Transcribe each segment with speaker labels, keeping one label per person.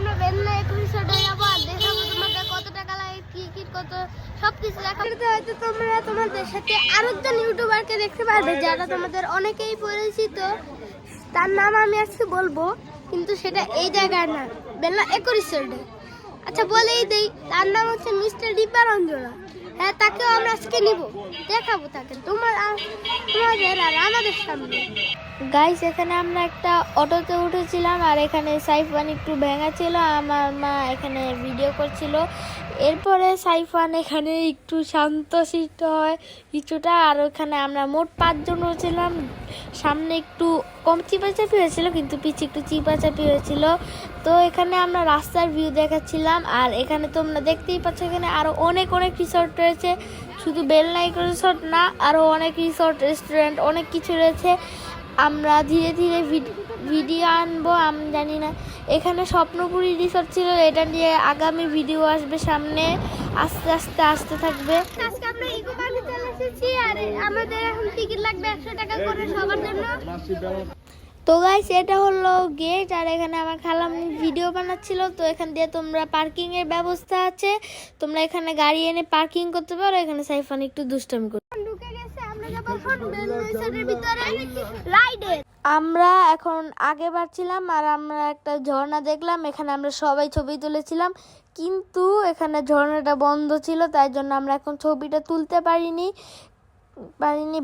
Speaker 1: আমরা বেলনা রিসোর্টে যাবো আর দেখাবো তোমাদের কত টাকা লাগে, কি কি কত সবকিছু দেখাবো। হয়তো তোমরা তোমাদের সাথে আরেকজন ইউটিউবারকে দেখতে পারবে যারা তোমাদের অনেকেই পরিচিত, তার নাম আমি আজকে বলবো, কিন্তু সেটা এই জায়গায় না, বেলনা রিসোর্টে। আচ্ছা বলেই দেই, তার নাম হচ্ছে মিস্টার দীপারঞ্জনা। হ্যাঁ, তাকেও আমরা আজকে নিব, দেখাবো তাকে তোমাদের আর আমাদের সামনে। গাইস, এখানে আমরা একটা অটোতে উঠেছিলাম আর এখানে সাইফান একটু ভেঙা ছিল, আমার মা এখানে ভিডিও করছিল। এরপরে সাইফান এখানে একটু শান্তশিষ্ট হয় কিছুটা, আর ওখানে আমরা মোট 5 জন হয়েছিলাম। সামনে একটু কম চিপাচাপি হয়েছিল, কিন্তু পিছে একটু চিপাচাপি হয়েছিল। তো এখানে আমরা রাস্তার ভিউ দেখাচ্ছিলাম, আর এখানে তোমরা দেখতেই পাচ্ছ এখানে আরও অনেক অনেক রিসর্ট রয়েছে। শুধু বেলনা রিসর্ট না, আরও অনেক রিসর্ট, রেস্টুরেন্ট, অনেক কিছু রয়েছে। আমরা ধীরে ধীরে ভিডিও আনবো, আমি জানি না। এখানে স্বপ্নপুরী রিসর্ট ছিল, এটা নিয়ে আগামী ভিডিও আসবে সামনে, আস্তে আস্তে আসতে থাকবে। আজকে আমরা ইকো পার্কে চলে এসেছি আর আমাদের এখন টিকিট লাগবে 100 টাকা করে সবার জন্য। তো গাইস, এটা হলো গেট, আর এখানে আমার খালাম ভিডিও বানাচ্ছিল। তো এখান দিয়ে তোমরা পার্কিং এর ব্যবস্থা আছে, তোমরা এখানে গাড়ি এনে পার্কিং করতে পারো। এখানে সাইফান একটু দুষ্টামি করে ঢুকে গেছে। আমরা যাব এখন রিসর্টের ভিতরে রাইডে। আমরা এখন আগে বাড়ছিলাম আর আমরা একটা ঝর্ণা দেখলাম, এখানে আমরা সবাই ছবি তুলেছিলাম, কিন্তু এখানে ঝর্ণাটা বন্ধ ছিল, তাই জন্য আমরা এখন ছবিটা তুলতে পারিনি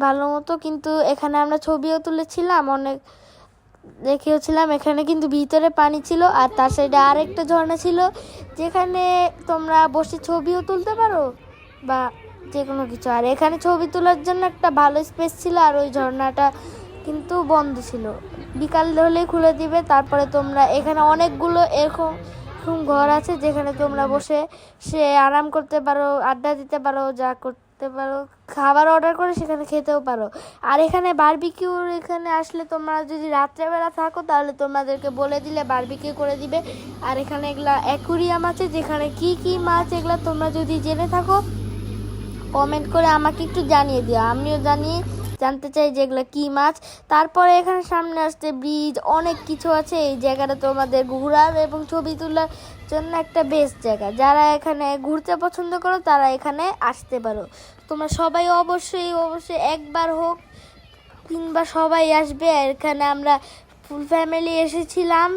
Speaker 1: ভালো মতো। কিন্তু এখানে আমরা ছবিও তুলেছিলাম, অনেক দেখেওছিলাম। এখানে কিন্তু ভিতরে পানি ছিল, আর তার সাইডে আরেকটা ঝর্ণা ছিল, যেখানে তোমরা বসে ছবিও তুলতে পারো বা যে কোনো কিছু। আর এখানে ছবি তোলার জন্য একটা ভালো স্পেস ছিল, আর ওই ঝর্ণাটা কিন্তু বন্ধ ছিল, বিকাল হলেই খুলে দিবে। তারপরে তোমরা এখানে অনেকগুলো এরকম ঘর আছে, যেখানে তোমরা বসে আরাম করতে পারো, আড্ডা দিতে পারো, যা করতে পারো, খাবার অর্ডার করে সেখানে খেতেও পারো। আর এখানে বারবিকিউ, এখানে আসলে তোমরা যদি রাত্রেবেলা থাকো তাহলে তোমাদেরকে বলে দিলে বারবিকিউ করে দিবে। আর এখানে এগুলা অ্যাকুরিয়াম আছে, যেখানে কি কি মাছ, এগুলা তোমরা যদি জেনে থাকো কমেন্ট করে আমাকে একটু জানিয়ে দিও, আমিও জানতে চাই যে এগুলো কী মাছ। তারপরে এখানে সামনে আসতে ব্রিজ, অনেক কিছু আছে। এই জায়গাটা তোমাদের ঘোরার এবং ছবি তোলার জন্য একটা বেস্ট জায়গা। যারা এখানে ঘুরতে পছন্দ করো তারা এখানে আসতে পারো। তোমরা সবাই অবশ্যই একবার হোক কিংবা সবাই আসবে। এখানে আমরা ফুল ফ্যামিলি এসেছিলাম,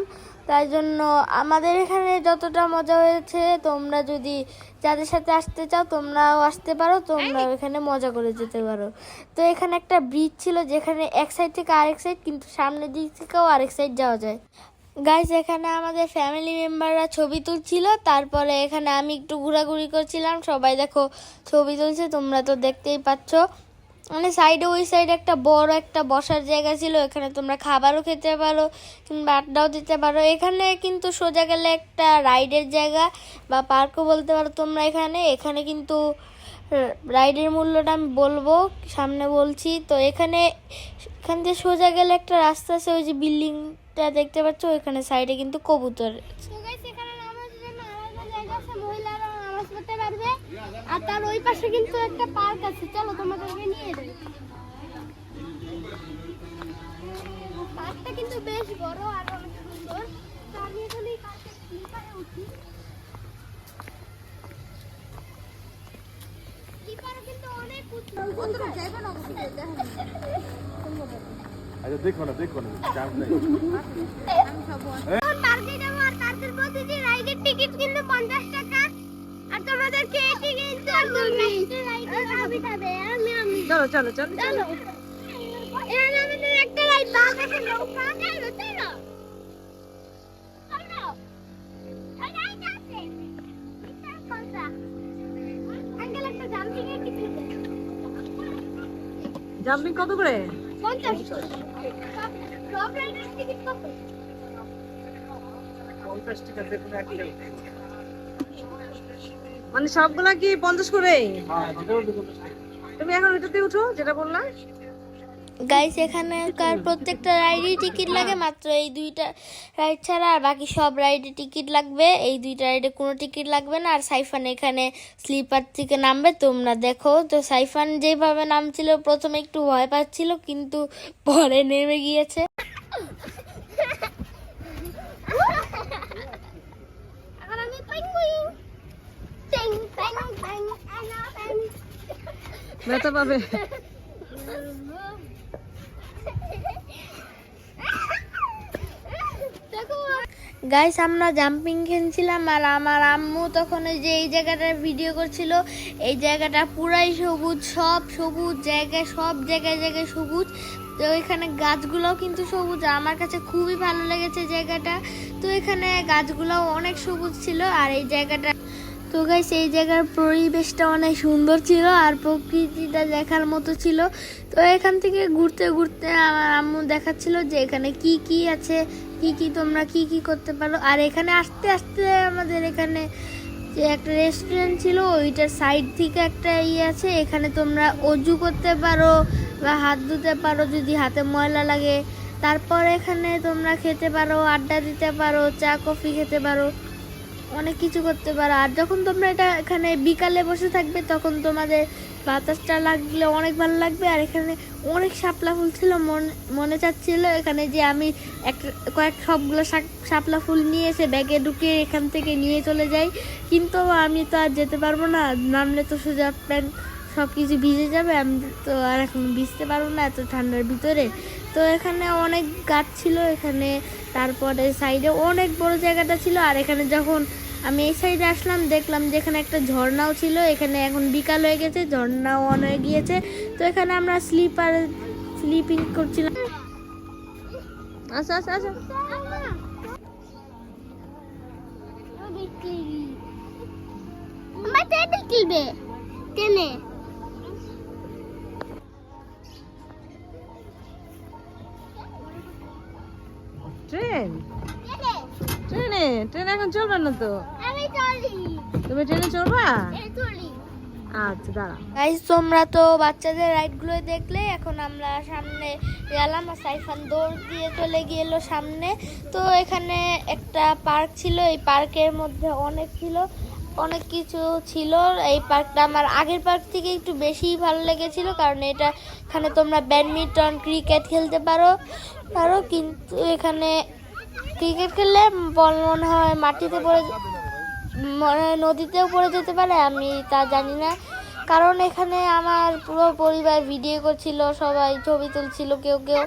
Speaker 1: তাই জন্য আমাদের এখানে যতটা মজা হয়েছে, তোমরা যদি যাদের সাথে আসতে চাও তোমরাও আসতে পারো, তোমরাও এখানে মজা করে যেতে পারো। তো এখানে একটা ব্রিজ ছিল, যেখানে এক সাইড থেকে আরেক সাইড, কিন্তু সামনের দিক থেকেও আরেক সাইড যাওয়া যায়। গাইস, এখানে আমাদের ফ্যামিলি মেম্বাররা ছবি তুলছিল, তারপরে এখানে আমি একটু ঘোরাঘুরি করছিলাম, সবাই দেখো ছবি তুলছে, তোমরা তো দেখতেই পাচ্ছ। মানে সাইডে, ওই সাইডে একটা বড় একটা বসার জায়গা ছিল, এখানে তোমরা খাবারও খেতে পারো কিংবা আড্ডাও দিতে পারো। এখানে কিন্তু সোজা গেলে একটা রাইডের জায়গা বা পার্কও বলতে পারো তোমরা। এখানে কিন্তু রাইডের মূল্যটা আমি বলবো, সামনে বলছি। তো এখান দিয়ে সোজা গেলে একটা রাস্তা আছে, ওই যে বিল্ডিংটা দেখতে পাচ্ছ, ওইখানে সাইডে কিন্তু কবুতর। আর তার ওই পাশে কিন্তু একটা পার্ক আছে, চলো তোমাদেরকে নিয়ে যাই। পার্কটা কিন্তু বেশ বড় আর অনেক সুন্দর। তো আমি এখন এই পার্কের স্লিপারে উঠি। স্লিপারে কিন্তু অনেক উঁচু। বন্ধুরা যাবেন অবশ্যই,
Speaker 2: আচ্ছা দেখো না চান্স নাই।
Speaker 1: আমি সব এখন পার্কে যাবো, আর পার্কের প্রতিটি রাইডের টিকিট কিন্তু 50 টাকা। আর তোমাদেরকে এটি কিন্তু
Speaker 3: চলো
Speaker 1: এখানে আমাদের একটা রাইড বাংলাদেশে নৌকা। চলো আঙ্কেল, একটা জাম্পিং এর টিকিট।
Speaker 3: জাম্পিং কত করে?
Speaker 1: 50 সব রাইডের টিকিট কত?
Speaker 3: 50 টাকা দেখুন একটা। মানে সবগুলা কি 50 করে? তুমি এখন এটাতে উঠো, যেটা বললা।
Speaker 1: গাইস, এখানকার প্রত্যেকটা রাইডে টিকিট লাগে, মাত্র এই 2টা রাইড ছাড়া আর বাকি সব রাইডে টিকিট লাগবে। এই 2টা রাইডে কোনো টিকিট লাগবে না। আর সাইফান এখানে স্লিপার থেকে নামবে, তোমরা দেখো। তো সাইফান যেভাবে নামছিল প্রথমে একটু ভয় পাচ্ছিল, কিন্তু পরে নেমে গিয়েছে।
Speaker 3: ব্যথা পাবে।
Speaker 1: গাইস আমরা জাম্পিং খেলছিলাম আর আমার আম্মু তখন ওই যে এই জায়গাটার ভিডিও করছিল। এই জায়গাটা পুরাই সবুজ, সব সবুজ জায়গায়, সব জায়গায় জায়গায় সবুজ। তো এখানে গাছগুলোও কিন্তু সবুজ, আমার কাছে খুবই ভালো লেগেছে জায়গাটা। তো এখানে গাছগুলোও অনেক সবুজ ছিল আর এই জায়গাটা, তো গাইস এই জায়গার পরিবেশটা অনেক সুন্দর ছিল আর প্রকৃতিটা দেখার মতো ছিল। তো এখান থেকে ঘুরতে ঘুরতে আমার আম্মু দেখাচ্ছিল যে এখানে কি কি আছে, কি কি তোমরা কি কি করতে পারো। আর এখানে আস্তে আস্তে আমাদের এখানে যে একটা রেস্টুরেন্ট ছিল ওইটার সাইড থেকে একটা ইয়ে আছে, এখানে তোমরা অজু করতে পারো বা হাত ধুতে পারো যদি হাতে ময়লা লাগে। তারপর এখানে তোমরা খেতে পারো, আড্ডা দিতে পারো, চা কফি খেতে পারো, অনেক কিছু করতে পারো। আর যখন তোমরা এটা এখানে বিকালে বসে থাকবে তখন তোমাদের বাতাসটা লাগলে অনেক ভালো লাগবে। আর এখানে অনেক শাপলা ফুল ছিল, মনে চাচ্ছিল এখানে যে আমি সবগুলো শাপলা ফুল নিয়ে এসে ব্যাগে ঢুকিয়ে এখান থেকে নিয়ে চলে যাই, কিন্তু আমি তো আর যেতে পারবো না, নামলে তো সোজা প্যান্ট সব কিছু ভিজে যাবে, আমি তো আর এখন ভিজতে পারবো না এত ঠান্ডার ভিতরে। তো এখানে অনেক গাছ ছিল এখানে, তারপরে সাইডে অনেক বড় জায়গাটা ছিল। আর এখানে যখন আমি এই সাইডে আসলাম দেখলাম যে এখানে একটা ঝর্ণাও ছিল। এখানে এখন বিকাল হয়ে গেছে, ঝর্ণাও অন হয়ে গিয়েছে। তো এখানে আমরা স্লিপিং করছিলাম।
Speaker 3: আচ্ছা আচ্ছা আচ্ছা,
Speaker 1: কেনে
Speaker 3: ট্রেন এখন চলবে না তো,
Speaker 1: আমি চলি,
Speaker 3: তুমি ট্রেনে চলবা?
Speaker 1: চলি।
Speaker 3: আচ্ছা দাঁড়া।
Speaker 1: গাইস তোমরা তো বাচ্চাদের রাইডগুলো দেখলে, এখন আমরা সামনে গেলাম আর সাইফান দৌড় দিয়ে চলে গেল সামনে। তো এখানে একটা পার্ক ছিল, এই পার্কের মধ্যে অনেক কিছু ছিল। এই পার্কটা আমার আগের পার্ক থেকে একটু বেশি ভালো লেগেছিল, কারণ এখানে তোমরা ব্যাডমিন্টন, ক্রিকেট খেলতে পারো। কিন্তু এখানে ক্রিকেট খেললে বল মনে হয় মাটিতে পড়ে, মনে হয় নদীতেও পড়ে যেতে পারে, আমি তা জানি না। কারণ এখানে আমার পুরো পরিবার ভিডিও করছিল, সবাই ছবি তুলছিল কেউ কেউ।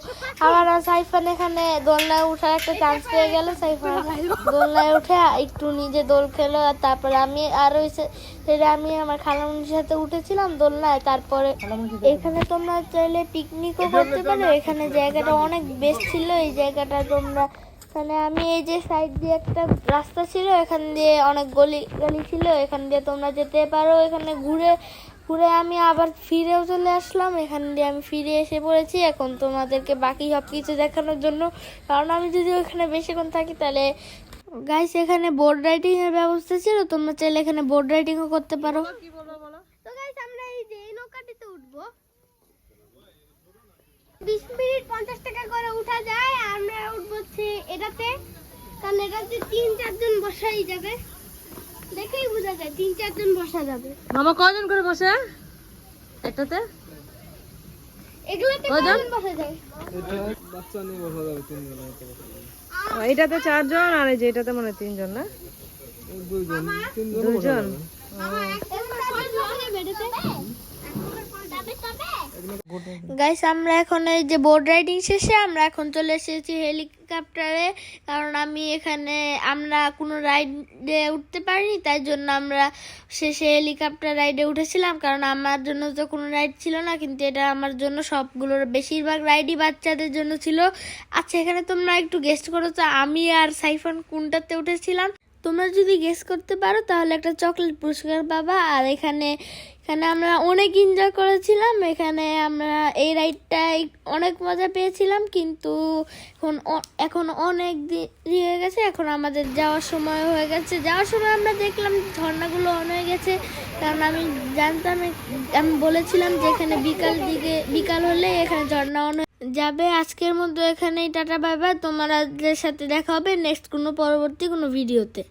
Speaker 1: আমার সাইফান এখানে দোলনায় উঠার একটা চান্স পেয়ে গেল, সাইফান দোলনায় উঠে একটু নিজে দোল খেলো। আর তারপরে আমি আমার খালামুনির সাথে উঠেছিলাম দোলনায়। তারপরে এখানে তোমরা চাইলে পিকনিকও করতে পারো, এখানে জায়গাটা অনেক বেস্ট ছিল। এই জায়গাটা তোমরা এখানে আমি এই যে সাইড দিয়ে একটা রাস্তা ছিল, এখান দিয়ে অনেক গলি ছিল, এখান দিয়ে তোমরা যেতে পারো। এখানে ঘুরে আমি আবার ফিরেও চলে আসলাম, এখান দিয়ে আমি ফিরে এসে পড়েছি এখন তোমাদেরকে বাকি সব কিছু দেখানোর জন্য, কারণ আমি যদি ওখানে বেশিক্ষণ থাকি তাহলে। গাইস এখানে বোর্ড রাইডিং এর ব্যবস্থা ছিল, তোমরা চাইলে এখানে বোর্ড রাইডিংও করতে পারো। তো গাইস আমরা এই যে নৌকাটিতে উঠবো, 20 মিনিট 50 টাকা করে উঠা যায়। আমরা উঠবো এটাতে, কারণ এটাতে 3-4 জন বসাই যাবে, দেখেই বোঝা যায় 3-4 জন বসা যাবে।
Speaker 3: মামা কয়জন করে বসে এটাতে?
Speaker 1: এগুলোতে কয়জন বসা যায়?
Speaker 2: বাচ্চা নিয়ে বসা যাবে 3 জন।
Speaker 3: এটাতে 4 জন আর এই যে এটাতে মনে হয় 3 জন, না
Speaker 2: 2 জন 3 জন
Speaker 3: 2 জন।
Speaker 1: গাইস আমরা এখন এই যে বোর্ড রাইডিং শেষে আমরা এখন চলে এসেছি হেলিকপ্টারে, কারণ আমরা কোনো রাইডে উঠতে পারিনি, তাই জন্য আমরা শেষে হেলিকপ্টার রাইডে উঠেছিলাম। কারণ আমার জন্য তো কোনো রাইড ছিল না, কিন্তু এটা আমার জন্য সবগুলোর বেশিরভাগ রাইডই বাচ্চাদের জন্য ছিল। আচ্ছা এখানে তোমরা একটু গেস্ট করো তো আমি আর সাইফান কোনটাতে উঠেছিলাম। তোমরা যদি গেস করতে পারো তাহলে একটা চকলেট পুরস্কার পাবা। আর এখানে আমরা অনেক এনজয় করেছিলাম, এখানে আমরা এই রাইডটায় অনেক মজা পেয়েছিলাম। কিন্তু এখন অনেক দেরি হয়ে গেছে, এখন আমাদের যাওয়ার সময় হয়ে গেছে। যাওয়ার সময় আমরা দেখলাম ঝর্ণাগুলো অন হয়ে গেছে, কারণ আমি জানতাম, আমি বলেছিলাম যে এখানে বিকাল হলে এখানে ঝর্ণা অন যাবে। আজকের মতো এখানেই টাটা বাই বাই, তোমাদের সাথে দেখা হবে নেক্সট পরবর্তী কোনো ভিডিওতে।